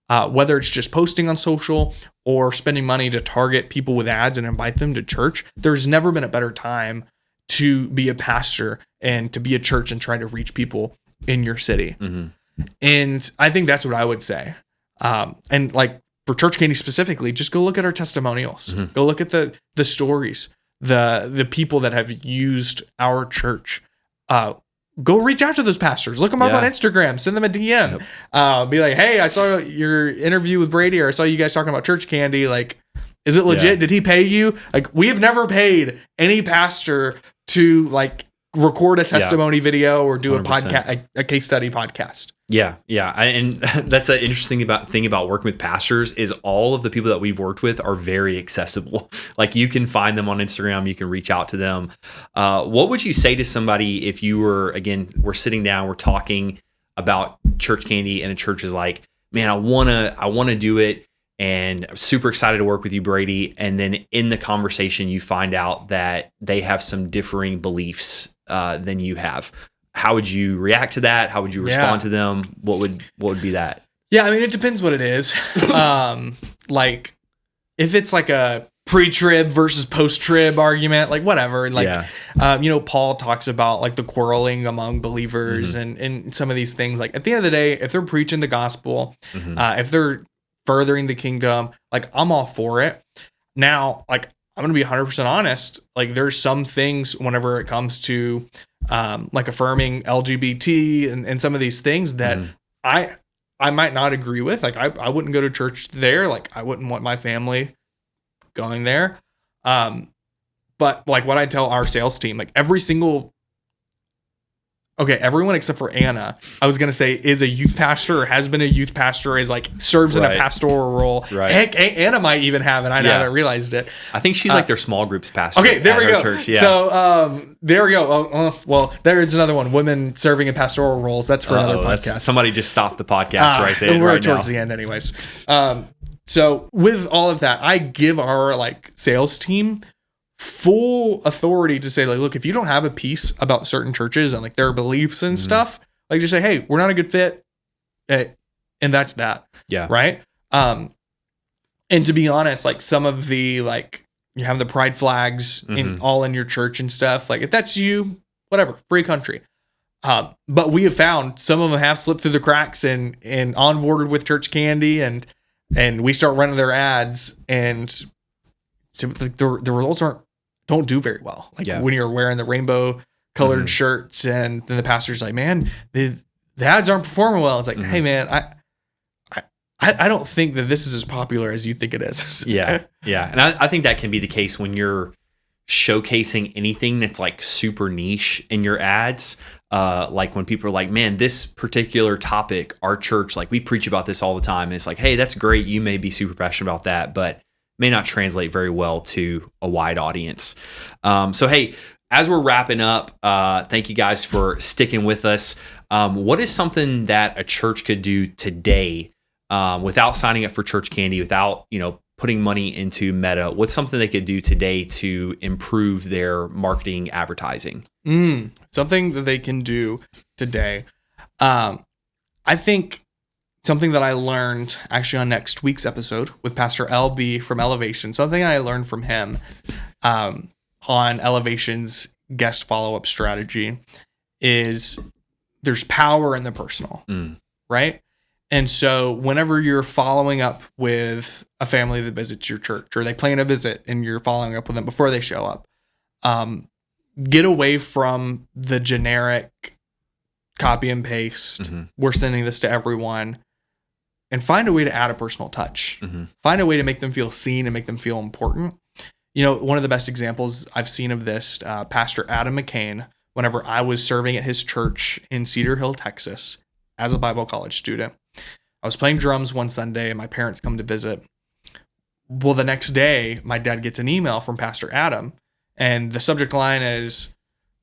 whether it's just posting on social or spending money to target people with ads and invite them to church, there's never been a better time to be a pastor and to be a church and try to reach people in your city. And I think that's what I would say. And like for Church Candy specifically, just go look at our testimonials. Go look at the stories, the people that have used our church. Go reach out to those pastors. Look them up on Instagram. Send them a DM. Be like, hey, I saw your interview with Brady, or I saw you guys talking about Church Candy. Like, is it legit? Did he pay you? Like, we have never paid any pastor to like record a testimony video or do 100%. A podcast, a case study podcast. And that's the interesting thing about working with pastors is all of the people that we've worked with are very accessible. Like you can find them on Instagram, you can reach out to them. What would you say to somebody if you were, again, we're sitting down, we're talking about Church Candy, and a church is like, man, I wanna do it, and I'm super excited to work with you, Brady. And then in the conversation, you find out that they have some differing beliefs than you have. How would you react to that? How would you respond to them? What would be that? Yeah, I mean, it depends what it is. Like if it's like a pre-trib versus post-trib argument, like whatever. Like, Paul talks about like the quarreling among believers and some of these things. Like at the end of the day, if they're preaching the gospel, if they're furthering the kingdom, like I'm all for it. Now, like I'm going to be 100% honest. Like there's some things whenever it comes to like affirming LGBT and some of these things that I might not agree with. Like I wouldn't go to church there. Like I wouldn't want my family going there. But like what I tell our sales team, like everyone except for Anna, I was going to say is a youth pastor or has been a youth pastor, is like serves in a pastoral role. Right. Heck, Anna might even have it. I haven't realized it. I think she's like their small groups pastor. Okay, there we go. Church. Yeah. So there we go. Well, there is another one. Women serving in pastoral roles. That's for another podcast. Somebody just stopped the podcast right there. We're towards the end anyways. So with all of that, I give our like sales team full authority to say, like, look, if you don't have a piece about certain churches and like their beliefs and stuff, like just say, hey, we're not a good fit. And that's that. Yeah. Right. And to be honest, like some of the, like you have the pride flags in your church and stuff. Like if that's you, whatever, free country. But we have found some of them have slipped through the cracks and onboarded with Church Candy and we start running their ads and the results don't do very well. Like when you're wearing the rainbow colored shirts and then the pastor's like, man, the ads aren't performing well. It's like, hey man, I don't think that this is as popular as you think it is. Yeah. And I think that can be the case when you're showcasing anything that's like super niche in your ads. Like when people are like, man, this particular topic, our church, like we preach about this all the time. And it's like, hey, that's great. You may be super passionate about that, but may not translate very well to a wide audience. So, hey, as we're wrapping up, thank you guys for sticking with us. What is something that a church could do today without signing up for church candy, without, putting money into Meta? What's something they could do today to improve their marketing advertising? Something that they can do today. I think something that I learned actually on next week's episode with Pastor LB from Elevation, something I learned from him on Elevation's guest follow-up strategy is there's power in the personal, right? And so whenever you're following up with a family that visits your church or they plan a visit and you're following up with them before they show up, get away from the generic copy and paste. We're sending this to everyone, and find a way to add a personal touch. Find a way to make them feel seen and make them feel important. One of the best examples I've seen of this, Pastor Adam McCain, whenever I was serving at his church in Cedar Hill, Texas, as a Bible college student, I was playing drums one Sunday and my parents come to visit. Well, the next day, my dad gets an email from Pastor Adam, and the subject line is,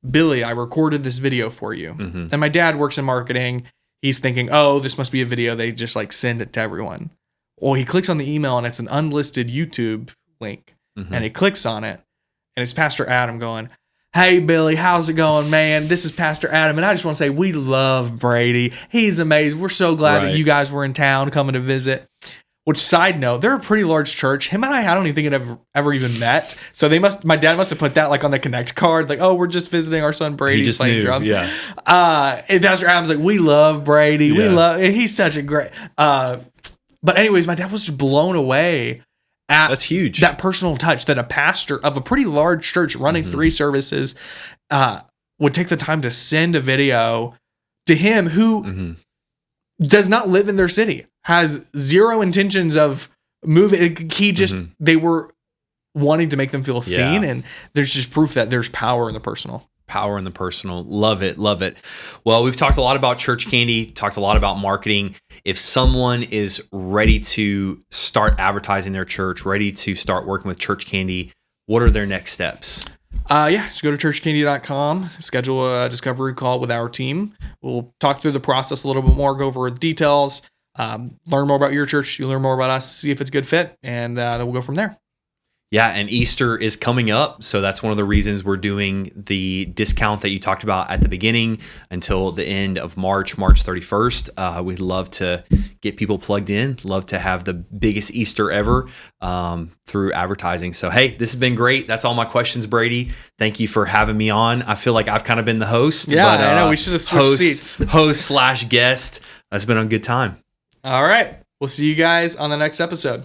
Billy, I recorded this video for you. And my dad works in marketing. He's thinking, oh, this must be a video. They just like send it to everyone. Well, he clicks on the email and it's an unlisted YouTube link. And he clicks on it and it's Pastor Adam going, hey, Billy, how's it going, man? This is Pastor Adam. And I just want to say, we love Brady. He's amazing. We're so glad that you guys were in town coming to visit. Which, side note, they're a pretty large church. Him and I don't even think it ever even met. So my dad must have put that like on the Connect card, like, oh, we're just visiting our son Brady playing drums. And Pastor Adam's like, we love Brady. He's such a great. But anyways, my dad was just blown away at that's huge. That personal touch that a pastor of a pretty large church running 3 services would take the time to send a video to him who does not live in their city, has zero intentions of moving. He just, they were wanting to make them feel seen. And there's just proof that there's power in the personal. Power in the personal. Love it. Love it. Well, we've talked a lot about church candy, talked a lot about marketing. If someone is ready to start advertising their church, ready to start working with church candy, what are their next steps? Just go to churchcandy.com, schedule a discovery call with our team. We'll talk through the process a little bit more, go over the details, learn more about your church. You learn more about us, see if it's a good fit, and then we'll go from there. Yeah, and Easter is coming up, so that's one of the reasons we're doing the discount that you talked about at the beginning until the end of March 31st. We'd love to get people plugged in, love to have the biggest Easter ever through advertising. So, hey, this has been great. That's all my questions, Brady. Thank you for having me on. I feel like I've kind of been the host. Yeah, but, I know. We should have switched seats. Host/guest. It's been a good time. All right. We'll see you guys on the next episode.